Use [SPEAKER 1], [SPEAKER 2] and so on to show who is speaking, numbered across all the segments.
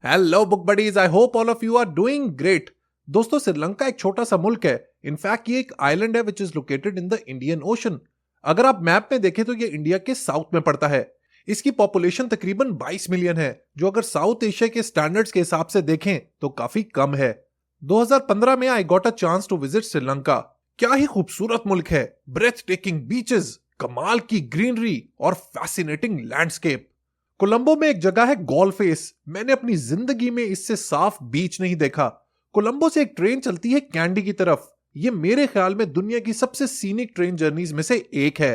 [SPEAKER 1] Hello book buddies, I hope all of you are doing great. दोस्तों, श्रीलंका एक छोटा सा मुल्क है। इनफैक्ट ये एक आइलैंड है which is located in the Indian ocean. अगर आप मैप में देखें तो ये इंडिया के साउथ में पड़ता है। इसकी पॉपुलेशन तकरीबन 22 मिलियन है, जो अगर साउथ एशिया के स्टैंडर्ड्स के हिसाब से देखें तो काफी कम है। 2015 में I got a chance to visit Sri Lanka. क्या ही खूबसूरत मुल्क है, ब्रेथ टेकिंग बीचेस, कमाल की ग्रीनरी और फैसिनेटिंग लैंडस्केप। कोलंबो में एक जगह है गोल फेस। मैंने अपनी जिंदगी में इससे साफ बीच नहीं देखा। कोलंबो से एक ट्रेन चलती है कैंडी की तरफ। ये मेरे ख्याल में दुनिया की सबसे सीनिक ट्रेन जर्नीज में से एक है।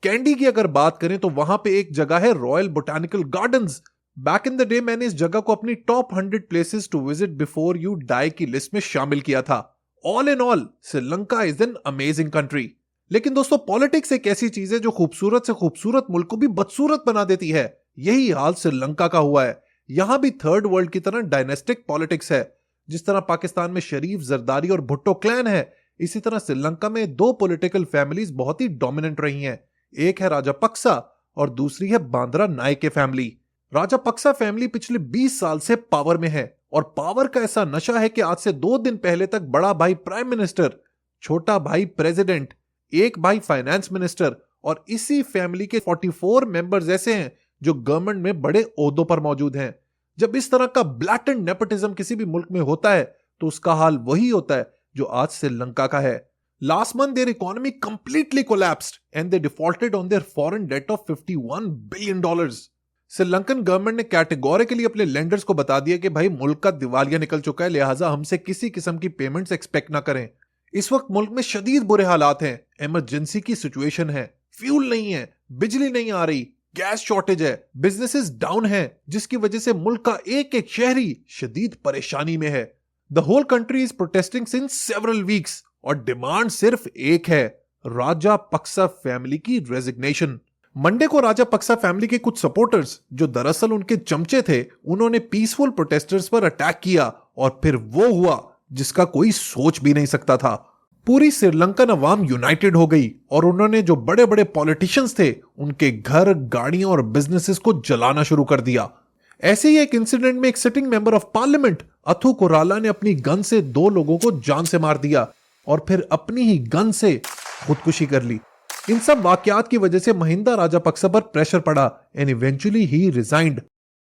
[SPEAKER 1] कैंडी की अगर बात करें तो वहां पे एक जगह है royal botanical gardens. Back in the day मैंने इस जगह को अपनी top 100 places to visit before you die की लिस्ट में शामिल किया था। All in all, Sri Lanka is an amazing country. लेकिन दोस्तों, पॉलिटिक्स एक ऐसी चीज है जो खूबसूरत से खूबसूरत मुल्क को भी बदसूरत बना देती है। यही हाल श्रीलंका का हुआ है। यहां भी थर्ड वर्ल्ड की तरह डायनेस्टिक पॉलिटिक्स है। जिस तरह पाकिस्तान में शरीफ, जरदारी और भुट्टो क्लैन है, इसी तरह श्रीलंका में दो पॉलिटिकल फैमिलीज बहुत ही डोमिनेंट रही हैं। एक है राजापक्सा और दूसरी है Bandra Nike family. Rajapaksa family पिछले 20 साल से पावर में है और पावर का ऐसा नशा है कि आज से 2 दिन पहले तक बड़ा भाई प्राइम मिनिस्टर, छोटा भाई प्रेसिडेंट, एक भाई फाइनेंस मिनिस्टर और इसी फैमिली के 44 मेंबर्स ऐसे हैं जो गवर्नमेंट में बड़े ओहदों पर मौजूद हैं। जब इस तरह का ब्लैटेंट नेपोटिज्म किसी भी मुल्क में होता है तो उसका हाल वही होता है जो आज श्रीलंका का है। Last month their economy completely collapsed and they defaulted on their foreign debt of $51 billion. Sri Lankan government ने कैटेगोरिकली अपने लेंडर्स को बता दिया कि भाई मुल्क का दिवालिया निकल चुका है, लिहाजा हमसे किसी किस्म की पेमेंट्स एक्सपेक्ट ना करें। इस वक्त मुल्क में शदीद बुरे हालात हैं। इमरजेंसी की सिचुएशन है, फ्यूल नहीं है, बिजली नहीं आ रही, गैस शॉर्टेज है, बिजनेसेस डाउन है, जिसकी वजह से मुल्क का एक एक शहरी शदीद परेशानी में है। The whole country is protesting since several weeks और डिमांड सिर्फ एक है, राजापक्सा फैमिली की रेजिग्नेशन। मंडे को राजापक्सा फैमिली के कुछ सपोर्टर्स, जो दरअसल उनके चमचे थे, उन्होंने पीसफुल प्रोटेस्टर्स पर अटैक किया और फिर वो हुआ जिसका कोई सोच भी नहीं सकता था। पूरी श्रीलंकन अवाम यूनाइटेड हो गई और उन्होंने जो बड़े बड़े पॉलिटिशियंस थे उनके घर, गाड़ियां और बिजनेसेस को जलाना शुरू कर दिया। ऐसे ही एक इंसिडेंट में एक सिटिंग मेंबर ऑफ पार्लियामेंट अथु कोराला ने अपनी गन से 2 लोगों को जान से मार दिया और फिर अपनी ही गन से खुदकुशी कर ली। इन सब वाकयात की वजह से महिंदा राजापक्सा पर प्रेशर पड़ा एंड इवेंचुअली ही रिजाइंड।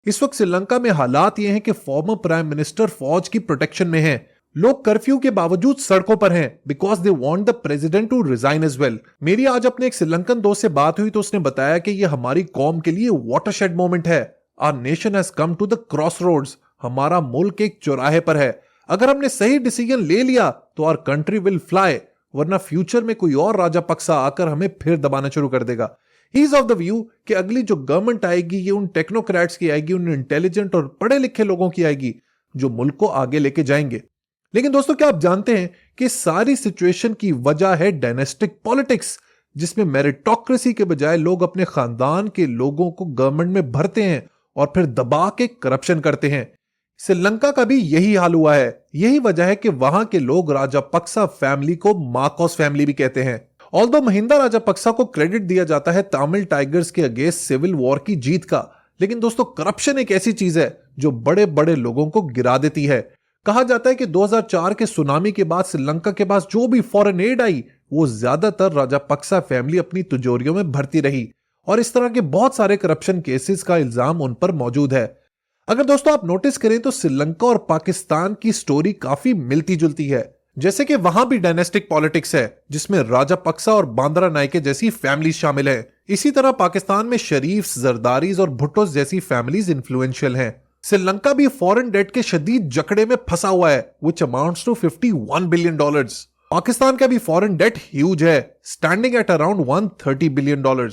[SPEAKER 1] इस वक्त श्रीलंका में हालात ये हैं कि फॉर्मर प्राइम मिनिस्टर फौज की प्रोटेक्शन में है। लोग कर्फ्यू के बावजूद सड़कों पर हैं because they want the president to resign as well. मेरी आज अपने एक श्रीलंकन दोस्त से बात हुई तो उसने बताया कि यह हमारी कौम के लिए वाटरशेड मोमेंट है। Our nation has come to the crossroads. हमारा मुल्क एक चौराहे पर है। अगर हमने सही डिसीजन ले लिया तो आवर कंट्री विल फ्लाई, वरना फ्यूचर में कोई और राजापक्सा आकर हमें फिर दबाना शुरू कर देगा। He is of the view कि अगली जो गवर्नमेंट आएगी ये उन टेक्नोक्रेट्स की आएगी, उन इंटेलिजेंट और पढ़े लिखे लोगों की आएगी जो मुल्क को आगे लेके जाएंगे। लेकिन दोस्तों, क्या आप जानते हैं कि सारी सिचुएशन की वजह है डायनेस्टिक पॉलिटिक्स, जिसमें मेरिटोक्रेसी के बजाय लोग अपने खानदान के लोगों को गवर्नमेंट में भरते हैं और फिर दबा के करप्शन करते हैं। श्रीलंका का भी यही हाल हुआ है। यही वजह है कि वहां के लोग राजापक्सा फैमिली को मार्कोस फैमिली भी कहते हैं। ऑल्दो महिंदा राजापक्सा को क्रेडिट दिया जाता है तमिल टाइगर्स के अगेंस्ट सिविल वॉर की जीत का, लेकिन दोस्तों, करप्शन एक ऐसी चीज है जो बड़े बड़े लोगों को गिरा देती है। कहा जाता है कि 2004 के सुनामी के बाद श्रीलंका के पास जो भी फॉरेन एड आई वो ज्यादातर राजापक्सा फैमिली अपनी तिजोरियों में भरती रही और इस तरह के बहुत सारे करप्शन केसेस का इल्जाम उन पर मौजूद है। अगर दोस्तों आप नोटिस करें तो श्रीलंका और पाकिस्तान की स्टोरी काफी मिलती जुलती है। जैसे कि वहां भी डायनेस्टिक पॉलिटिक्स है जिसमें राजापक्सा और बांद्रा नायके जैसी फैमिलीज शामिल है। इसी तरह पाकिस्तान में शरीफ, जरदारीज और भुट्टोस जैसी फैमिलीज इन्फ्लुएंशियल हैं। श्रीलंका भी फॉरेन डेट के शदीद जकड़े में फंसा हुआ है which amounts to $51 billion. Pakistan का भी फॉरेन डेट ह्यूज है, standing at around $130 billion.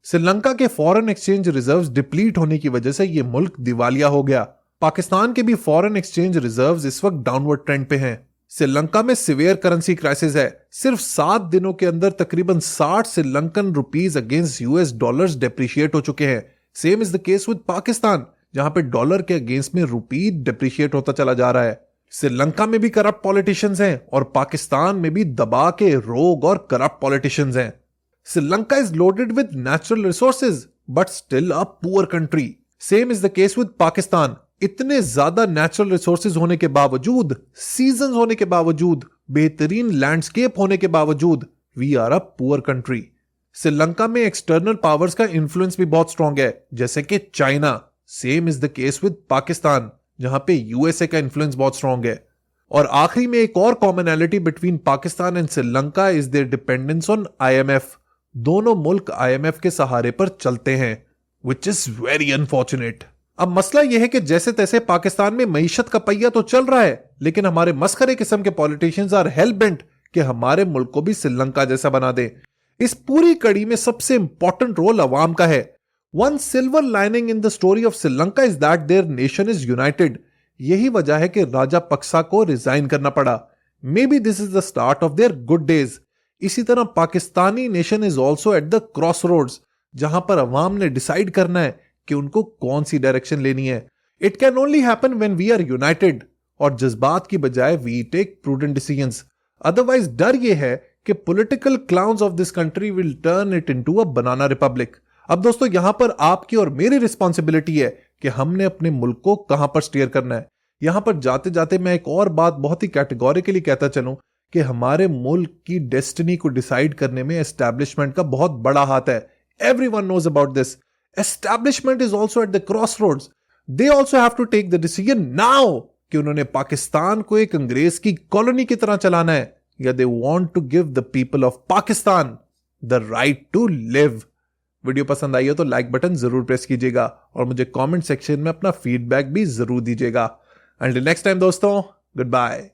[SPEAKER 1] Sri Lanka के फॉरेन एक्सचेंज रिजर्व्स डिप्लीट होने की वजह से यह मुल्क दिवालिया हो गया। पाकिस्तान के भी फॉरेन एक्सचेंज रिजर्व्स इस वक्त डाउनवर्ड ट्रेंड पे हैं। श्रीलंका में सिवियर करेंसी क्राइसिस है। सिर्फ 7 दिनों के अंदर तकरीबन 60 Sri Lankan rupees against US dollars depreciate हो चुके हैं। Same is the case with Pakistan, जहां पे डॉलर के अगेंस्ट में रुपी डिप्रिशिएट होता चला जा रहा है। श्रीलंका में भी करप्ट पॉलिटिशियंस हैं और पाकिस्तान में भी दबा के रोग और करप्ट पॉलिटिशियंस हैं। Sri Lanka is loaded with natural resources but still a poor country. Same is the case with Pakistan. इतने ज्यादा नेचुरल रिसोर्सेज होने के बावजूद, सीजन्स होने के बावजूद, बेहतरीन लैंडस्केप होने के बावजूद, we are a poor country. Sri Lanka में एक्सटर्नल पावर्स का इन्फ्लुएंस भी बहुत स्ट्रांग है, जैसे कि China. Same is the case with Pakistan, जहां पे यूएसए का इन्फ्लुएंस बहुत स्ट्रांग है। और आखिरी में एक और commonality between Pakistan and Sri Lanka is their dependence on IMF. दोनों मुल्क आईएमएफ के सहारे पर चलते हैं, विच इज वेरी अनफॉर्चुनेट। अब मसला यह है कि जैसे तैसे पाकिस्तान में मईशत का पहिया तो चल रहा है, लेकिन हमारे मस्खरे किस्म के पॉलिटिशियंस आर हेल बेंट कि हमारे मुल्क को भी श्रीलंका जैसा बना दे। इस पूरी कड़ी में सबसे इंपॉर्टेंट रोल अवाम का है। One silver lining in the story of Sri Lanka is that there nation is United. यही वजह है कि राजा पक्सा को रिजाइन करना पड़ा। Maybe this is the start of their good days. इसी तरह Pakistani nation is also at the cross roads, जहां पर अवाम ने डिसाइड करना है कि उनको कौन सी डायरेक्शन लेनी है। It can only happen when we are united और जज्बात की बजाय we take prudent decisions. Otherwise डर यह है कि political clowns of this country will turn it into a banana republic. अब दोस्तों, यहां पर आपकी और मेरी रिस्पॉन्सिबिलिटी है कि हमने अपने मुल्क को कहां पर स्टीयर करना है। यहां पर जाते जाते मैं एक और बात बहुत ही कैटेगोरिकली कहता चलूं कि हमारे मुल्क की डेस्टिनी को डिसाइड करने में एस्टैब्लिशमेंट का बहुत बड़ा हाथ है। Everyone knows about this. Establishment is also at the cross roads. They also have to take the decision now कि उन्होंने पाकिस्तान को एक अंग्रेज की कॉलोनी की तरह चलाना है, या they want to give the people of Pakistan the right to live. Video पसंद आई हो तो लाइक बटन जरूर प्रेस कीजिएगा और मुझे कमेंट सेक्शन में अपना फीडबैक भी जरूर दीजिएगा। अंटिल नेक्स्ट टाइम दोस्तों, गुड बाय।